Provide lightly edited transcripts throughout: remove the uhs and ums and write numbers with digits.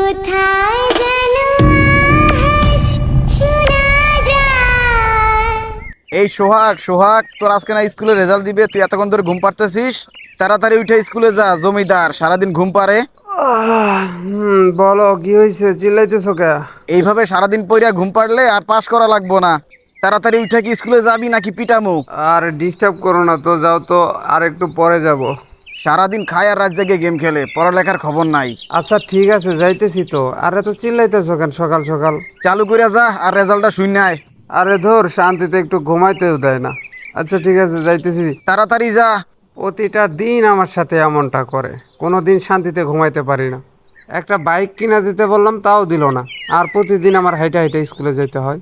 কোথায় যেন আওয়াজ শোনা যায়। এই সোহাগ সোহাগ, তোর আজকে না স্কুলে রেজাল্ট দিবে, তুই এতক্ষণ ধরে ঘুম পাড়তেছিস? তাড়াতাড়ি উঠে স্কুলে যা, জমিদার সারাদিন ঘুম পারে। বলো কি হয়েছে, চিল্লাইতেছো কে? এইভাবে সারাদিন পইরা ঘুম পাড়লে আর পাস করা লাগবো না। তাড়াতাড়ি উঠে কি স্কুলে যাবি নাকি পিটামু? আর ডিস্টার্ব করো না তো, যাও তো, আর একটু পরে যাব। সারাদিন খায় আর রাত জেগে গেম খেলে, পড়ালেখার খবর নাই। আচ্ছা ঠিক আছে, যাইতেছি তো। আরে তো চিল্লাইতেছো কেন সকাল সকাল? চালু করে যা আর রেজাল্টটা শূন্য আয়। আরে ধর, শান্তিতে একটু ঘুমাইতেও দেয় না। আচ্ছা ঠিক আছে, যাইতেছি। তাড়াতাড়ি যা। প্রতিটা দিন আমার সাথে এমনটা করে, কোনো দিন শান্তিতে ঘুমাইতে পারি না। একটা বাইক কিনা দিতে বললাম, তাও দিল না। আর প্রতিদিন আমার হাইটে হাইটে স্কুলে যেতে হয়।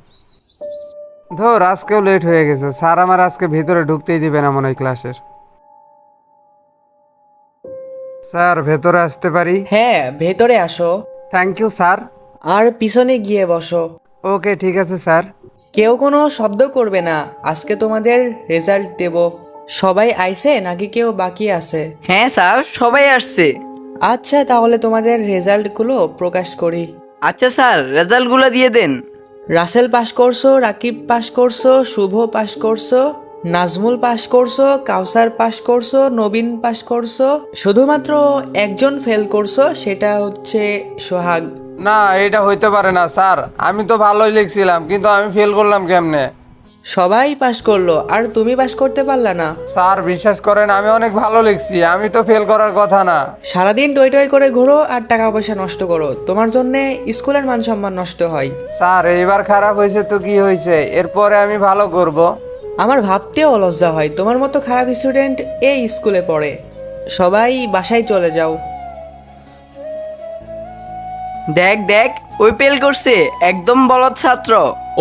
ধর, আজকেও লেট হয়ে গেছে। স্যার আমার আজকে ভিতরে ঢুকতেই দিবে না মনে হয় ক্লাসের। স্যার, ভেতরে আসতে পারি? হ্যাঁ, ভেতরে আসো। Thank you sir. আর পিছনে গিয়ে বসো। ওকে ঠিক আছে স্যার। কেউ কোনো শব্দ করবে না, আজকে তোমাদের রেজাল্ট দেব। সবাই আইছে নাকি কেউ বাকি আছে? হ্যাঁ স্যার, সবাই আসছে। আচ্ছা, তাহলে তোমাদের রেজাল্টগুলো প্রকাশ করি। আচ্ছা স্যার, রেজাল্টগুলো দিয়ে দেন। রাসেল পাস করছো, রাকিব পাস করছো, শুভ পাস করছো, নাজমুল পাস করছো, কাউসার পাস করছো, নবীন পাস করছো। শুধুমাত্র একজন ফেল করছো, সেটা হচ্ছে সোহাগ। না, এটা হইতে পারে না স্যার। আমি তো ভালোই লিখছিলাম, কিন্তু আমি ফেল করলাম কেমনে? সবাই পাস করলো আর তুমি পাস করতে পারলা না। স্যার বিশ্বাস করেন, আমি অনেক ভালো লিখছি, আমি তো ফেল করার কথা না। সারাদিন টই টই করে ঘোরো আর টাকা পয়সা নষ্ট করো, তোমার জন্যে স্কুলের মান সম্মান নষ্ট হয়। স্যার, এইবার খারাপ হয়েছে তো কি হয়েছে, এরপরে আমি ভালো করব। আমার ভাবতেও লজ্জা হয়, তোমার মতো খারাপ স্টুডেন্ট এই স্কুলে পড়ে। সবাই বাসায় চলে যাও। দেখ দেখ, ওই ফেল করছে, একদম বলদ ছাত্র।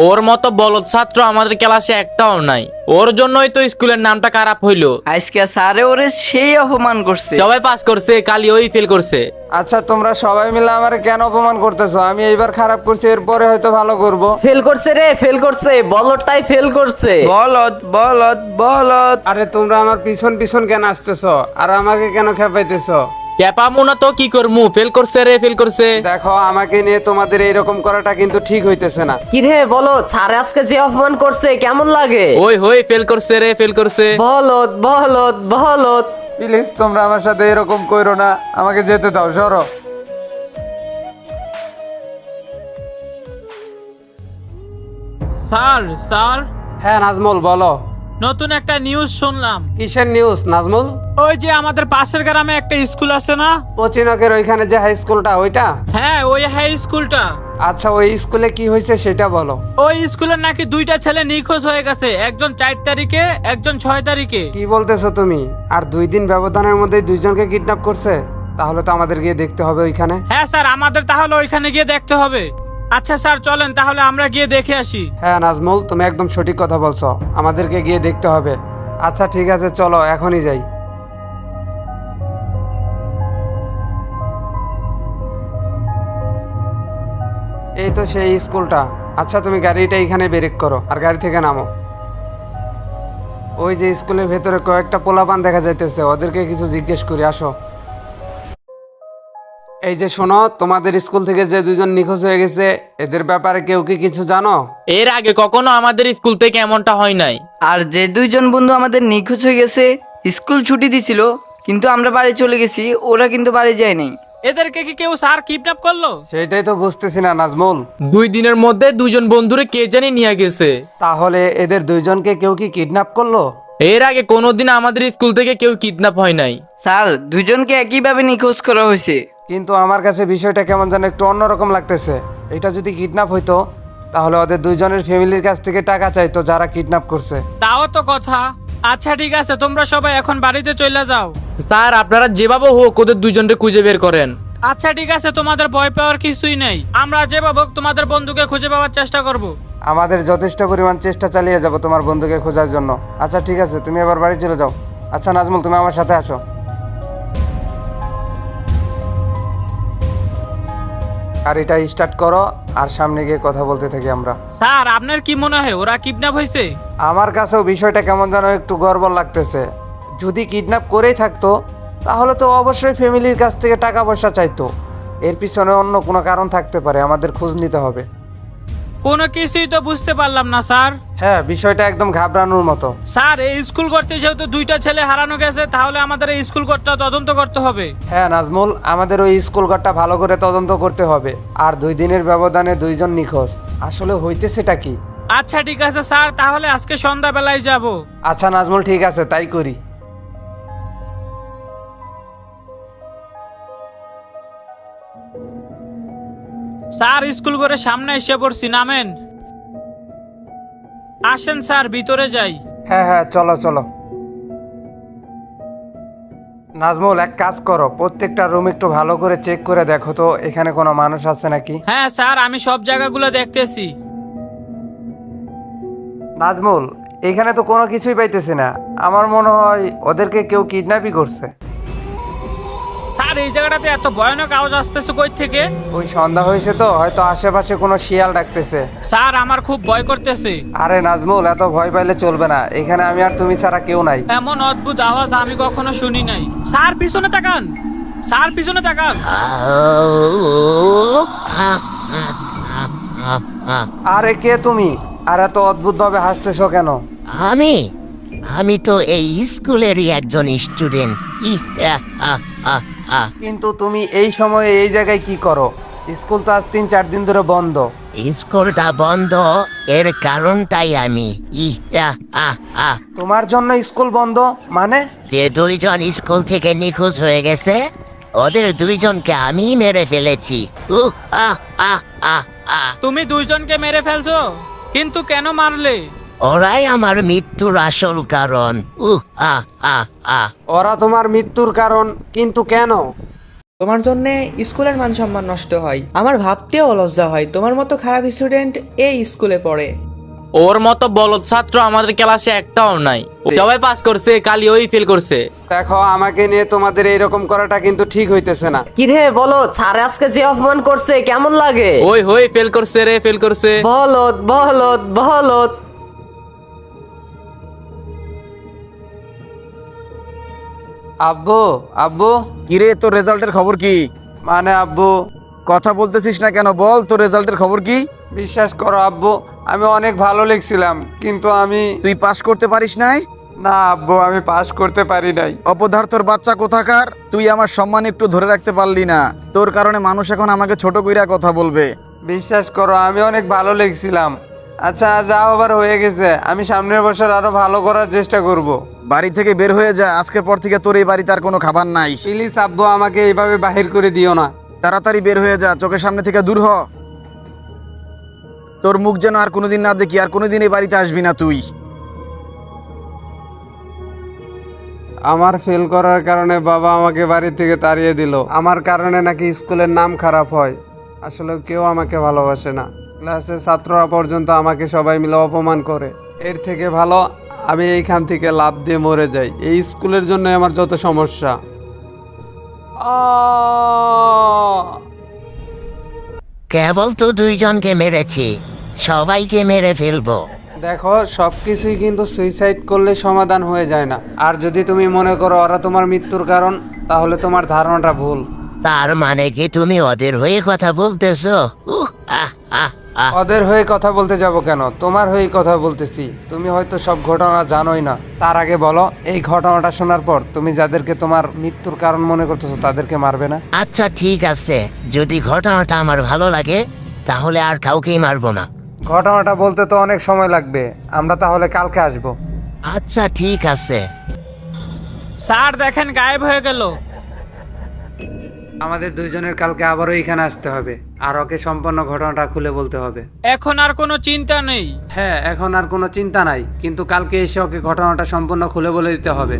ওর মতো বলদ ছাত্র আমাদের ক্লাসে একটাও নাই, ওর জন্যই তো স্কুলের নামটা খারাপ হইলো। আজকে স্যারে ওরে সেই অপমান করছে। সবাই পাস করছে, খালি ওই ফেল করছে। আচ্ছা, তোমরা সবাই মিলে আমারে কেন অপমান করতেছো? আমি এইবার খারাপ করছি, এরপরে হয়তো ভালো করব। ফেল করছে রে, ফেল করছে, বলটাই ফেল করছে। বলদ বলদ বলদ। আরে তোমরা আমার পিছন পিছন কেন আসতেছো আর আমাকে কেন খেপাইতেছো? ক্যাপামু না তো কি করমু, ফেল করছে রে, ফেল করছে। দেখো, আমাকে নিয়ে তোমাদের এইরকম করাটা কিন্তু ঠিক হইতেছে না। কি রে বলো, স্যার আজকে যে অপমান করছে কেমন লাগে? ওই হই ফেল করছে রে, ফেল করছে। বলদ বলদ বলদ। প্লিজ তোমরা আমার সাথে এরকম কইরো না, আমাকে যেতে দাও, সরো। স্যার স্যার, হ্যাঁ নাজমুল, বলো। নতুন একটা নিউজ শুনলাম। কিসের নিউজ নাজমুল? ওই যে আমাদের পাশের গ্রামে একটা স্কুল আছে না? পচিনকের ওইখানে যে হাই স্কুলটা, ওইটা? হ্যাঁ, ওই হাই স্কুলটা। আচ্ছা, ওই স্কুলে কি হয়েছে সেটা বলো। ওই স্কুলের নাকি দুইটা ছেলে নিখোঁজ হয়ে গেছে, একজন 4 তারিখে, একজন 6 তারিখে। কি বলতেছো তুমি? আর 2 দিন ব্যবধানের মধ্যে দুইজনকে কিডন্যাপ করছে? তাহলে তো আমাদের গিয়ে দেখতে হবে ওইখানে। হ্যাঁ স্যার, আমাদের তাহলে ওইখানে গিয়ে দেখতে হবে। আচ্ছা স্যার, চলেন তাহলে আমরা গিয়ে দেখে আসি। হ্যাঁ নাজমুল, তুমি একদম সঠিক কথা বলছো, আমাদেরকে গিয়ে দেখতে হবে। আচ্ছা ঠিক আছে, চলো এখনই যাই। এই তো সেই স্কুলটা। আচ্ছা, তুমি গাড়িটা এখানে ব্রেক করো আর গাড়ি থেকে নামো। ওই যে স্কুলের ভেতরে কয়েকটা পোলাপান দেখা যাইতেছে, ওদেরকে কিছু জিজ্ঞেস করি, আসো। এই যে শোনো, তোমাদের স্কুল থেকে যে দুজন নিখোঁজ হয়ে গেছে, এদের ব্যাপারে কেউ কি কিছু জানো? এর আগে কখনো আমাদের স্কুল থেকে এমনটা হয় নাই। আর যে দুইজন বন্ধু আমাদের নিখোঁজ হয়ে গেছে, স্কুল ছুটি দিছিল, কিন্তু আমরা বাড়ি চলে গেছি, ওরা কিন্তু বাড়ি যায় নাই। এদেরকে কি কেউ স্যার কিডন্যাপ করলো? সেটাই তো বুঝতেছি না নাজমুল। 2 দিনের মধ্যে দুজন বন্ধুরে কে জানি নিয়ে গেছে। তাহলে এদের দুইজনকে কেউ কি কিডন্যাপ করলো? এর আগে কোনোদিন আমাদের স্কুল থেকে কেউ কিডন্যাপ হয় নাই। স্যার, দুইজনকে একইভাবে নিখোঁজ করা হয়েছে। কিন্তু আমার কাছে বিষয়টা কেমন যেন একটু অন্যরকম লাগতেছে। এটা যদি কিডন্যাপ হইতো, তাহলে ওদের দুইজনের ফ্যামিলির কাছ থেকে টাকা চাইতো যারা কিডন্যাপ করছে। তাও তো কথা। আচ্ছা ঠিক আছে, তোমরা সবাই এখন বাড়িতে চলে যাও। স্যার, আপনারা যেভাবে হোক ওদের দুজনকে খুঁজে বের করেন। আচ্ছা ঠিক আছে, তোমাদের ভয় পাওয়ার কিছুই নেই। আমরা যেভাবে হোক তোমাদের বন্ধুকে খুঁজে পাওয়ার চেষ্টা করব। আমাদের যথেষ্ট পরিমাণ চেষ্টা চালিয়ে যাব তোমার বন্ধুকে খোঁজার জন্য। আচ্ছা ঠিক আছে, তুমি এবার বাড়ি চলে যাও। আচ্ছা নাজমুল, তুমি আমার সাথে আসো। আর এটা স্টার্ট করো আর সামনে গিয়ে কথা বলতে থাকি আমরা। স্যার, আপনার কি মনে হয় ওরা কিডন্যাপ হয়েছে? আমার কাছেও বিষয়টা কেমন যেন একটু গড়বড় লাগতেছে। যদি কিডন্যাপ করেই থাকতো, তাহলে তো অবশ্যই ফ্যামিলির কাছ থেকে টাকা পয়সা চাইতো। এর পিছনে অন্য কোনো কারণ থাকতে পারে, আমাদের খোঁজ নিতে হবে। কোনো কিছুই তো বুঝতে পারলাম না স্যার। হ্যাঁ, বিষয়টা একদম ঘাবড়ানোর মতো। স্যার, এই স্কুল করতে যেহেতু 2টা ছেলে হারানো গেছে, তাহলে আমাদের এই স্কুল কোডটা তদন্ত করতে হবে। হ্যাঁ নাজমুল, আমাদের ওই স্কুল ঘরটা ভালো করে তদন্ত করতে হবে। আর 2 দিনের ব্যবধানে 2 জন নিখোঁজ, আসলে হইতেছেটা কি? আচ্ছা ঠিক আছে স্যার, তাহলে আজকে সন্ধ্যাবেলায় যাব। আচ্ছা নাজমুল, ঠিক আছে, তাই করি। স্যার, স্কুল করে সামনে এসে পড়ছি, নামেন। আসেন স্যার, ভিতরে যাই। হ্যাঁ হ্যাঁ, চলো চলো। নাজমুল, এক কাজ করো, প্রত্যেকটা রুম একটু ভালো করে চেক করে দেখো তো এখানে কোনো মানুষ আছে নাকি। হ্যাঁ স্যার, আমি সব জায়গাগুলো দেখতেছি। নাজমুল, এখানে তো কোনো কিছুই পাইতেছি না। আমার মনে হয় ওদেরকে কেউ কিডন্যাপই করছে। স্যার, এই জায়গাটাতে এত ভয়ানক আওয়াজ আসতেছে কই থেকে? ওই সন্ধ্যা হয়েছে তো, হয়তো আশেপাশে কোনো শিয়াল ডাকতেছে। স্যার, আমার খুব ভয় করতেছে। আরে নাজমুল, এত ভয় পাইলে চলবে না, এখানে আমি আর তুমি ছাড়া কেউ নাই। এমন অদ্ভুত আওয়াজ আমি কখনো শুনি নাই। স্যার, পিছনে তাকান। স্যার, পিছনে তাকান। আরে কে তুমি? আর এত অদ্ভুত ভাবে হাসতেছো কেন? আমি তো এই স্কুলেরই একজন স্টুডেন্ট। কিন্তু তুমি এই সময়ে এই জায়গায় কি করো? স্কুল তো আজ 3-4 দিন ধরে বন্ধ। স্কুলটা বন্ধ, এর কারণটাই আমি। তোমার জন্য স্কুল বন্ধ মানে? যে 2 জন স্কুল থেকে নিখোঁজ হয়ে গেছে, ওদের 2 জনকে আমি মেরে ফেলেছি। তুমি 2 জনকে মেরে ফেলছো, কিন্তু কেন মারলে? ওরাই আমার মৃত্যুর আসল কারণ। ওরা তোমার মৃত্যুর কারণ, কিন্তু কেন? তোমার জন্যে স্কুলের মান সম্মান নষ্ট হয়, আমার ভাবতেও লজ্জা হয় তোমার মতো খারাপ স্টুডেন্ট এই স্কুলে পড়ে। ওর মতো বলদ ছাত্র আমাদের ক্লাসে একটাও নাই। সবাই পাস করছে, খালি ওই ফেল করছে। দেখো, আমাকে নিয়ে তোমাদের এইরকম করাটা কিন্তু ঠিক হইতেছে না। কিরে বলো, স্যার আজকে যে অপমান করছে কেমন লাগে? ওই হই ফেল করছে রে, ফেল করছে। বলদ বলদ বলদ। আব্বু, আব্বু। কিরে, তোর রেজাল্টের খবর কি? মানে আব্বু, কথা বলতেছিস না কেন? বল, তোর রেজাল্টের খবর কি? বিশ্বাস করো আব্বু, আমি অনেক ভালো লিখছিলাম, কিন্তু আমি... তুই পাস করতে পারিস নাই? না আব্বু, আমি পাস করতে পারি নাই। অপদার্থর বাচ্চা কোথাকার! তুই আমার সম্মান একটু ধরে রাখতে পারলি না। তোর কারণে মানুষ এখন আমাকে ছোট কইরা কথা বলবে। বিশ্বাস করো, আমি অনেক ভালো লিখছিলাম। আচ্ছা, যা হবার হয়ে গেছে, আমি সামনের বছর আরো ভালো করার চেষ্টা করব। বাড়ি থেকে বের হয়ে যা, আজকের পর থেকে তোর এই বাড়িতে আর কোনো খাবার নাই। প্লিজ আব্বু, আমাকে এইভাবে বাহির করে দিও না। তাড়াতাড়ি বের হয়ে যা, চোখের সামনে থেকে দূর হ। তোর মুখ যেন আর কোনোদিন না দেখি, আর কোনোদিন এই বাড়িতে আসবি না তুই। আমার ফেল করার কারণে বাবা আমাকে বাড়ি থেকে তাড়িয়ে দিল। আমার কারণে নাকি স্কুলের নাম খারাপ হয়। আসলে কেউ আমাকে ভালোবাসে না। ক্লাসের ছাত্ররা পর্যন্ত আমাকে সবাই মিলে অপমান করে। এর থেকে ভালো আমি এইখান থেকে লাফ দিয়ে মরে যাই। এই স্কুলের জন্য আমার যত সমস্যা। কেবল তো 2 জনকে মেরেছি, সবাইকে মেরে ফেলবো। দেখো, সব কিছুই কিন্তু সুইসাইড করলে সমাধান হয়ে যায় না। আর যদি তুমি মনে করো ওরা তোমার মৃত্যুর কারণ, তাহলে তোমার ধারণাটা ভুল। তার মানে কি তুমি ওদের হয়ে কথা বলতেছো? ওদের হয়ে কথা বলতে যাব কেন? তোমার হয়ে কথা বলতেছি। তুমি হয়তো সব ঘটনা জানোই না। তার আগে বলো, এই ঘটনাটা শোনার পর তুমি যাদেরকে তোমার মৃত্যুর কারণ মনে করতেছো তাদেরকে মারবে না? আচ্ছা ঠিক আছে, যদি ঘটনাটা আমার ভালো লাগে তাহলে আর কাউকেই মারবো না। ঘটনাটা বলতে তো অনেক সময় লাগবে, আমরা তাহলে কালকে আসবো। আচ্ছা ঠিক আছে। স্যার দেখেন, গায়েব হয়ে গেল। আমাদের 2 জনের কালকে আবারও এখানে আসতে হবে, আর ওকে সম্পূর্ণ ঘটনাটা খুলে বলতে হবে। এখন আর কোনো চিন্তা নেই। হ্যাঁ, এখন আর কোনো চিন্তা নাই, কিন্তু কালকে এসে ওকে ঘটনাটা সম্পূর্ণ খুলে বলে দিতে হবে।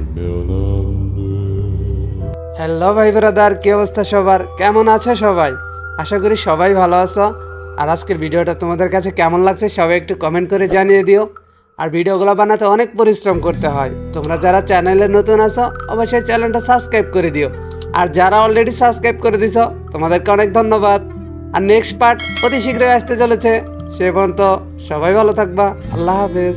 হ্যালো ভাই ব্রাদার, কি অবস্থা সবার? কেমন আছে সবাই? আশা করি সবাই ভালো আছো। আর আজকের ভিডিওটা তোমাদের কাছে কেমন লাগছে সবাই একটু কমেন্ট করে জানিয়ে দিও। আর ভিডিওগুলো বানাতে অনেক পরিশ্রম করতে হয়। তোমরা যারা চ্যানেলে নতুন আছো অবশ্যই চ্যানেলটা সাবস্ক্রাইব করে দিও। আর যারা অলরেডি সাবস্ক্রাইব করে দিছো তোমাদেরকে অনেক ধন্যবাদ। আর নেক্সট পার্ট অতি শীঘ্রই আসতে চলেছে। সে পর্যন্ত সবাই ভালো থাকবা। আল্লাহ হাফেজ।